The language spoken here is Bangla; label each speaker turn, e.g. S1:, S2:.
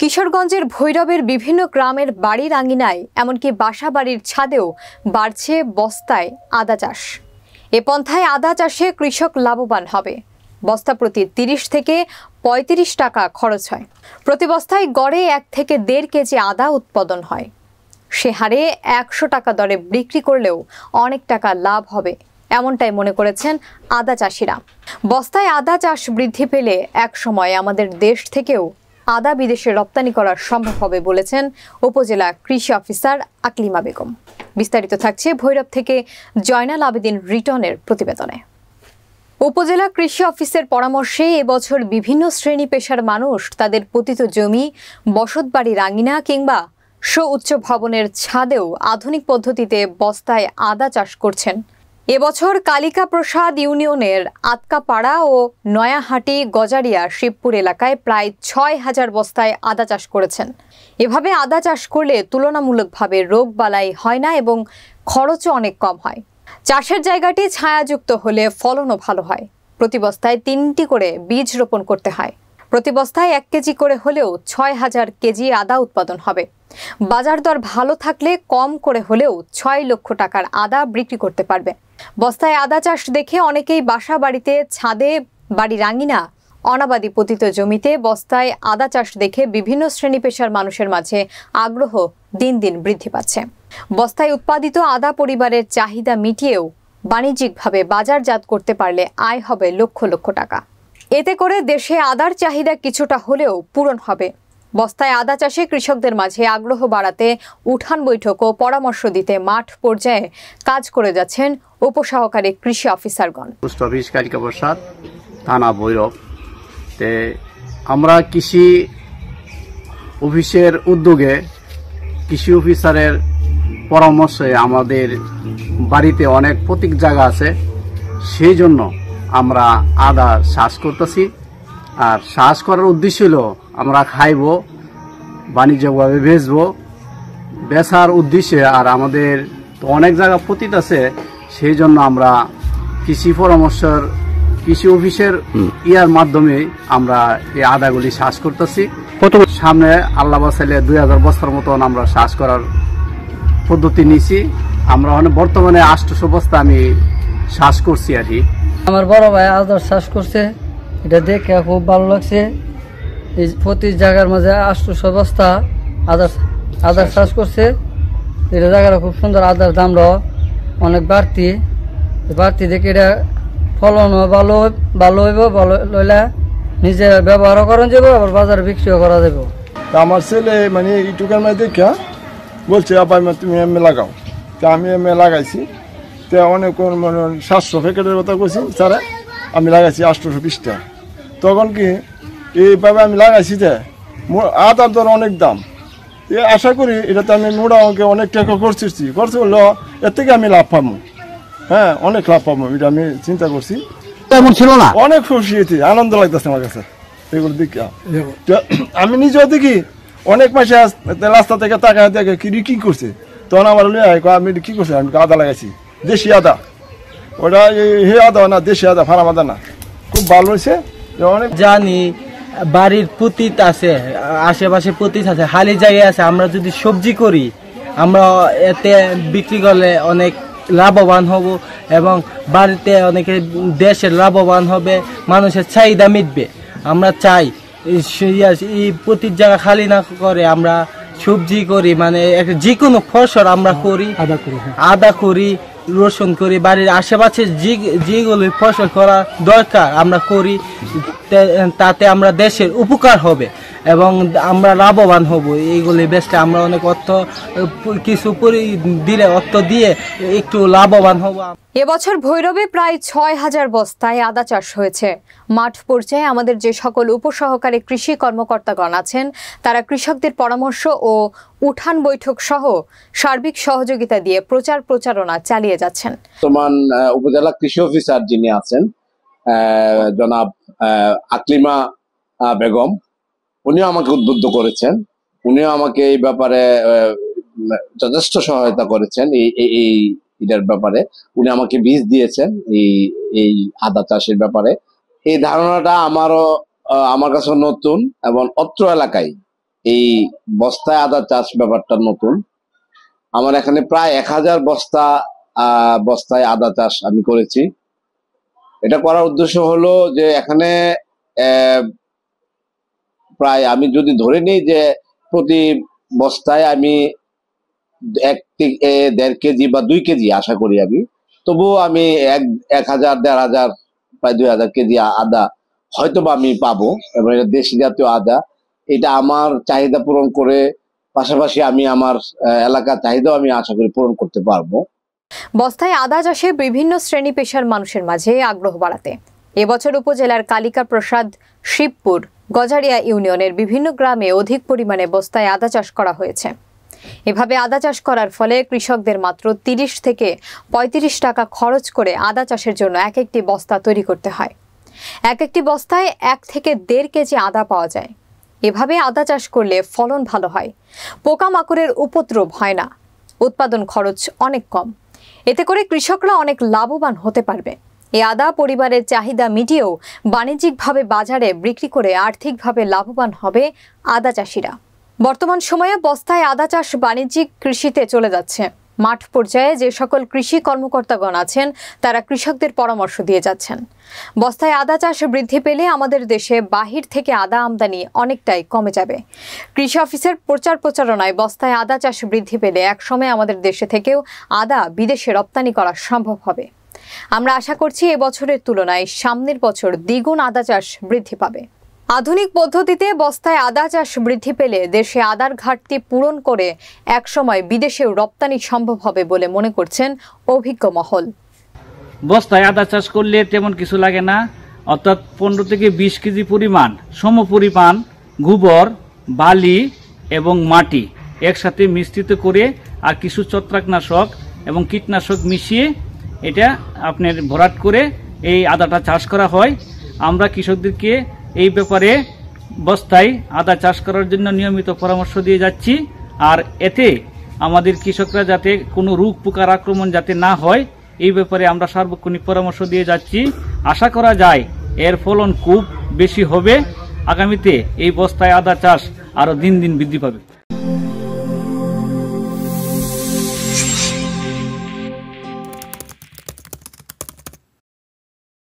S1: কিশোরগঞ্জের ভৈরবের বিভিন্ন গ্রামের বাড়ির আঙিনায় এমনকি বাসা বাড়ির ছাদেও বাড়ছে বস্তায় আদা চাষ। এ পন্থায় আদা চাষে কৃষক লাভবান হবে। বস্তা প্রতি ৩০ থেকে ৩৫ টাকা খরচ হয়। প্রতি বস্তায় গড়ে ১ থেকে ১.৫ কেজি আদা উৎপাদন হয়। সে হারে ১০০ টাকা দরে বিক্রি করলেও অনেক টাকা লাভ হবে, এমনটাই মনে করেছেন আদা চাষিরা। বস্তায় আদা চাষ বৃদ্ধি পেলে এক সময় আমাদের দেশ থেকেও আদা বিদেশে রপ্তানি করা সম্ভব হবে বলেছেন উপজেলা কৃষি অফিসার আকলিমা বেগম। বিস্তারিত থাকছে ভৈরব থেকে জয়নাল আবেদিন রিটনের প্রতিবেদনে। উপজেলা কৃষি অফিসের পরামর্শে এবছর বিভিন্ন শ্রেণী পেশার মানুষ তাদের পতিত জমি, বসতবাড়ির আঙিনা কিংবা সুউচ্চ ভবনের ছাদেও আধুনিক পদ্ধতিতে বস্তায় আদা চাষ করছেন। এবছর কালিকা প্রসাদ ইউনিয়নের আতকাপাড়া ও নয়াহাটি গজারিয়া শিবপুর এলাকায় প্রায় ৬,০০০ বস্তায় আদা চাষ করেছেন। এভাবে আদা চাষ করলে তুলনামূলকভাবে রোগ বালাই হয় না এবং খরচও অনেক কম হয়। চাষের জায়গাটি ছায়াযুক্ত হলে ফলনও ভালো হয়। প্রতি বস্তায় ৩টি করে বীজ রোপণ করতে হয়। প্রতি বস্তায় ১ কেজি করে হলেও ৬,০০০ কেজি আদা উৎপাদন হবে। বাজার দর ভালো থাকলে কম করে হলেও ৬ লক্ষ টাকার আদা বিক্রি করতে পারবে। বস্তায় আদা চাষ দেখে অনেকেই বাসা বাড়িতে, ছাদে, বাড়ির আঙিনা, অনাবাদি পতিত জমিতে বস্তায় আদা চাষ দেখে বিভিন্ন শ্রেণী পেশার মানুষের মাঝে আগ্রহ দিন দিন বৃদ্ধি পাচ্ছে। বস্তায় উৎপাদিত আদা পরিবারের চাহিদা মিটিয়েও বাণিজ্যিকভাবে বাজারজাত করতে পারলে আয় হবে লক্ষ লক্ষ টাকা। এতে করে দেশে আদার চাহিদা কিছুটা হলেও পূরণ হবে। বস্তায় আদা চাষে কৃষকদের মাঝে আগ্রহ বাড়াতে উঠান বৈঠক ও পরামর্শ দিতে মাঠ পর্যায়ে কাজ করে যাচ্ছেন উপসহকারী কৃষি অফিসারগণ।
S2: পোস্ট অফিস কালিকা প্রসাদ, থানা ভৈরব। আমরা কৃষি অফিসের উদ্যোগে কৃষি অফিসারের পরামর্শে আমাদের বাড়িতে অনেক প্রতীক জায়গা আছে, সেই জন্য আমরা আদা চাষ করতেছি। আর চাষ করার উদ্দেশ্য হলো আমরা খাইব, বাণিজ্যিকভাবে বেচবো, বেচার উদ্দেশ্যে। আর আমাদের তো অনেক জায়গা পতিত আছে, সেই জন্য আমরা কৃষি অফিসের ইয়ার মাধ্যমে আমরা এই আদাগুলি চাষ করতেছি। সামনে আল্লাহ বাঁচাইলে ২০০০ বস্তার মতন আমরা চাষ করার পদ্ধতি নিয়েছি। আমরা বর্তমানে ৮০০ বস্তা আমি চাষ করছি আর কি।
S3: আমার বড় ভাই আদার চাষ করছে, এটা দেখে খুব ভালো লাগছে। এই প্রতি জায়গার মাঝে ৮০০ বস্তা আদার চাষ করছে। এটা জায়গাটা খুব সুন্দর, আদার দামটাও অনেক বাড়তি দেখে এটা ফলনও ভালো হইব। ভালো লইলে নিজে ব্যবহারও করা যাবে, আবার বাজারে বিক্রিও করা যাবে।
S4: আমার ছেলে মানে ইউটিউবের মধ্যে দেখা বলছে, আবার তুমি এমএ লাগাও। তা আমি এমএ লাগাইছি। তো অনেক ৭০০ প্যাকেটের কথা বলছি স্যারে, আমি লাগাইছি ৮২০টা। তখন কি এইভাবে আমি লাগাইছি যে আদার দর অনেক দাম। আশা করি এটাতে আমি মোটামুটি অনেক টাকা করছি হলো, এর থেকে আমি লাভ পাবো। হ্যাঁ, অনেক লাভ পাবো, এটা আমি চিন্তা করছি।
S2: তেমন ছিল না,
S4: অনেক খুশি হয়েছি, আনন্দ লাগতেছে আমার কাছে এগুলো দেখি। আমি নিজেও দেখি অনেক মাসে রাস্তা থেকে টাকা দেখে কি করছে, তখন আমার আমি কি করছি, আমি আদা লাগাইছি, দেশি আদা। ওটা হে আদা না, দেশি আদা, ফার্ম আদা না। খুব ভালো হয়েছে। অনেক
S5: জানি বাড়ির পতিত আছে, আশেপাশে পতিত আছে, খালি জায়গায় আছে। আমরা যদি সবজি করি, আমরা এতে বিক্রি করলে অনেক লাভবান হব এবং বাড়িতে অনেকে দেশের লাভবান হবে, মানুষের চাহিদা মিটবে। আমরা চাই এই প্রতি জায়গা খালি না করে আমরা সবজি করি, মানে যে কোনো ফসল আমরা করি, আদা করি, রসুন করি, বাড়ির আশেপাশে যেগুলো ফসল করা দরকার আমরা করি। তাতে আমরা দেশের উপকার হবে এবং আমরা লাভবান হব। এইগুলি বেচলে আমরা অনেক অর্থ কিছু দিলে অর্থ দিয়ে একটু লাভবান হব।
S1: এবছর ভৈরবে প্রায় ৬,০০০ বস্তায় আদা চাষ হয়েছে। মাঠ পর্যায়ে আমাদের যে সকল উপসহকারী কৃষি কর্মকর্তাগণ আছেন, তারা কৃষকদের পরামর্শ ও উঠান বৈঠক সহ সার্বিক সহযোগিতা দিয়ে প্রচারণা চালিয়ে যাচ্ছেন।
S6: বর্তমান উপজেলা কৃষি অফিসার যিনি আছেন জনাব আকলিমা বেগম, উনিও আমাকে উদ্বুদ্ধ করেছেন। উনিও আমাকে এই ব্যাপারে যথেষ্ট সহায়তা করেছেন। এটার ব্যাপারে উনি আমাকে বীজ দিয়েছেন এই আদা চাষের ব্যাপারে। এই ধারণাটা আমার কাছে নতুন এবং অত্র এলাকায় এই বস্তায় আদা চাষ ব্যাপারটা নতুন। আমার এখানে প্রায় 1000 বস্তায় আদা চাষ আমি করেছি। এটা করার উদ্দেশ্য হলো যে এখানে প্রায় আমি যদি ধরে নিই যে প্রতি বস্তায় আমি 1 থেকে 1.5 কেজি বা 2 কেজি আশা করি আমি, তবুও আমি 1000, 1500, প্রায় 2000 কেজি আদা হয়তোবা আমি পাবো। এবং এটা দেশি জাতীয় আদা, এটা আমার চাহিদা পূরণ করে পাশাপাশি আমি আমার এলাকার চাহিদাও আমি আশা করি পূরণ করতে পারবো।
S1: বস্তায় আদা চাষে বিভিন্ন শ্রেণী পেশার মানুষের মাঝে আগ্রহ বাড়াতে এবছর উপজেলার কালিকা প্রসাদ, শিবপুর, গজারিয়া ইউনিয়নের বিভিন্ন গ্রামে অধিক পরিমাণে বস্তায় আদা চাষ করা হয়েছে। এভাবে আদা চাষ করার ফলে কৃষকদের মাত্র 30 থেকে 35 টাকা খরচ করে আদা চাষের জন্য এক একটি বস্তা তৈরি করতে হয়। এক একটি বস্তায় 1 থেকে 1.5 কেজি আদা পাওয়া যায়। এভাবে আদা চাষ করলে ফলন ভালো হয়, পোকামাকড়ের উপদ্রব হয় না, উৎপাদন খরচ অনেক কম। এতে করে কৃষকরা অনেক লাভবান হতে পারবে। এই আদা পরিবারের চাহিদা মিটিয়েও বাণিজ্যিকভাবে বাজারে বিক্রি করে আর্থিকভাবে লাভবান হবে আদা চাষিরা। বর্তমান সময়ে বস্তায় আদা চাষ বাণিজ্যিক কৃষিতে চলে যাচ্ছে। মাঠ পর্যায়ে যে সকল কৃষি কর্মকর্তাগণ আছেন তারা কৃষকদের পরামর্শ দিয়ে যাচ্ছেন। বস্তায় আদা চাষ বৃদ্ধি পেলে আমাদের দেশে বাহির থেকে আদা আমদানি অনেকটাই কমে যাবে। কৃষি অফিসের প্রচারণায় বস্তায় আদা চাষ বৃদ্ধি পেলে একসময় আমাদের দেশে থেকেও আদা বিদেশে রপ্তানি করা সম্ভব হবে। আমরা আশা করছি এবছরের তুলনায় সামনের বছর দ্বিগুণ আদা চাষ বৃদ্ধি পাবে। আধুনিক পদ্ধতিতে বস্তায় আদা চাষ বৃদ্ধি পেলে দেশে আদার ঘাটতি পূরণ করে একসময় বিদেশেও রপ্তানি সম্ভব হবে বলে মনে করছেন অভিজ্ঞ মহল।
S7: বস্তায় আদা চাষ করলে তেমন কিছু লাগে না, অর্থাৎ 15 থেকে 20 কেজি পরিমাণ সমপরিমাণ গোবর, বালি এবং মাটি একসাথে মিশ্রিত করে আর কিছু ছত্রাকনাশক এবং কীটনাশক মিশিয়ে এটা আপনার ভরাট করে এই আদাটা চাষ করা হয়। আমরা কৃষকদেরকে এই ব্যাপারে বস্তায় আদা চাষ করার জন্য নিয়মিত পরামর্শ দিয়ে যাচ্ছি। আর এতে আমাদের কৃষকরা যাতে কোনো রোগ পোকার আক্রমণ যাতে না হয় এই ব্যাপারে আমরা সার্বক্ষণিক পরামর্শ দিয়ে যাচ্ছি। আশা করা যায় এর ফলন খুব বেশি হবে। আগামীতে এই বস্তায় আদা চাষ আরো দিন দিন বৃদ্ধি পাবে।